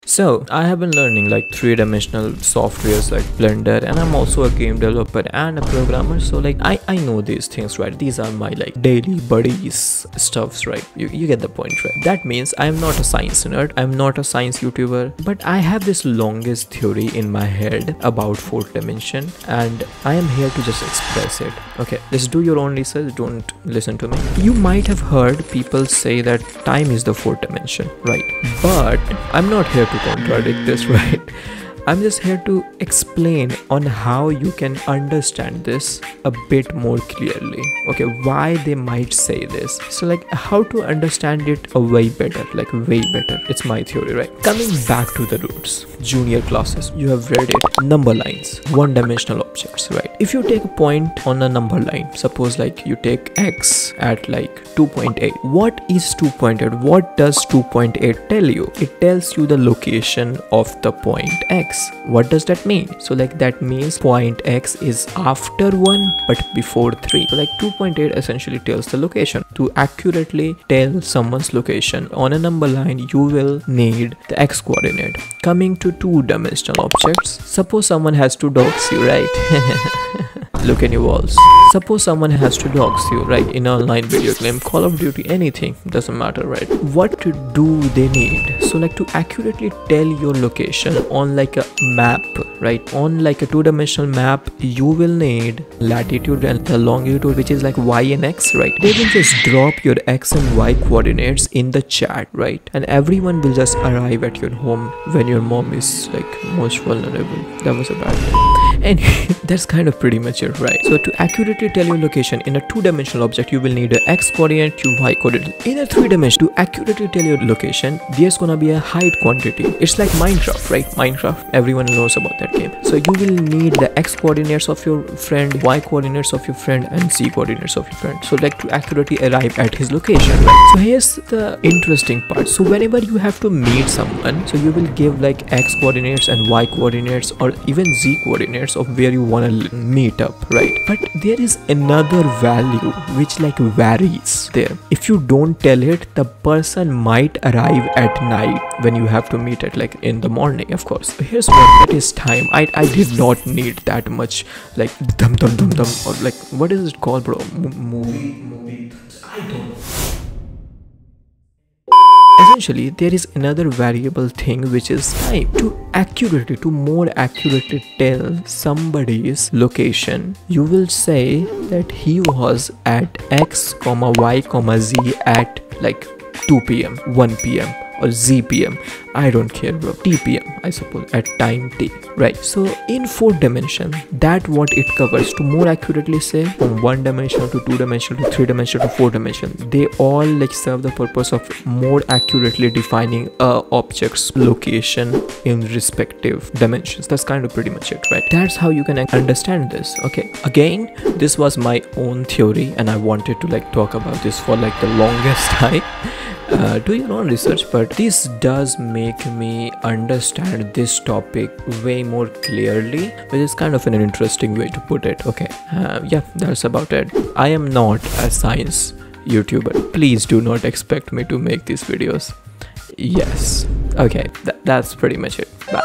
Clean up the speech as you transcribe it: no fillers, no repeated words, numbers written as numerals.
So I have been learning like three-dimensional softwares like Blender, and I'm also a game developer and a programmer. So like I know these things, right? These are my like daily buddies stuffs, right? You get the point, right? That means I'm not a science nerd, I'm not a science YouTuber, but I have this longest theory in my head about fourth dimension, and I am here to just express it. Okay, just do your own research, don't listen to me. You might have heard people say that time is the fourth dimension, right? But I'm not here to contradict this, right? I'm just here to explain on how you can understand this a bit more clearly. Okay, why they might say this. So like how to understand it a way better, like way better. It's my theory, right? Coming back to the roots, junior classes, you have read it. Number lines, one-dimensional objects, right? If you take a point on a number line, suppose like you take x at like 2.8. What is 2.8? What does 2.8 tell you? It tells you the location of the point x. What does that mean? So like that means point x is after 1 but before 3. So like 2.8 essentially tells the location. To accurately tell someone's location on a number line, you will need the x coordinate. Coming to two-dimensional objects, suppose someone has to dox you, right? Look at your walls. Suppose someone has to dox you, right? In an online video game, Call of Duty, anything, doesn't matter, right? What do they need? So like to accurately tell your location on like a map, right? On like a two-dimensional map, you will need latitude and the longitude, which is like y and x, right? They will just drop your x and y coordinates in the chat, right? And everyone will just arrive at your home when your mom is like most vulnerable. That was a bad thing. And that's kind of pretty much it, right? So to accurately tell your location in a two-dimensional object, you will need a x coordinate to y coordinate. In a three-dimensional, to accurately tell your location, there's gonna be a height quantity. It's like Minecraft, right? Minecraft, everyone knows about that game. So you will need the x coordinates of your friend, y coordinates of your friend, and z coordinates of your friend. So like to accurately arrive at his location, right? So here's the interesting part. So whenever you have to meet someone, so you will give like x coordinates and y coordinates or even z coordinates of where you want to meet up, right? But there is another value which like varies there. If you don't tell it, the person might arrive at night when you have to meet it like in the morning, of course. So here's what it is time. I did not need that much like dum or like what is it called, bro? Movie. I don't know. Essentially, there is another variable thing which is time. To more accurately tell somebody's location, you will say that he was at x, y, z at like 2 p.m, 1 p.m. or z p.m. I don't care, bro. T p.m, I suppose, at time t, right? So in fourth dimension, that what it covers. To more accurately say, from one dimension to two dimension to three dimension to four dimension, they all like serve the purpose of more accurately defining a object's location in respective dimensions. That's kind of pretty much it, right? That's how you can understand this. Okay, again, this was my own theory and I wanted to like talk about this for like the longest time. Do your own research, but this does make me understand this topic way more clearly, which is kind of an interesting way to put it. Okay, yeah, that's about it. I am not a science YouTuber. Please do not expect me to make these videos. Yes, okay, that's pretty much it. Bye.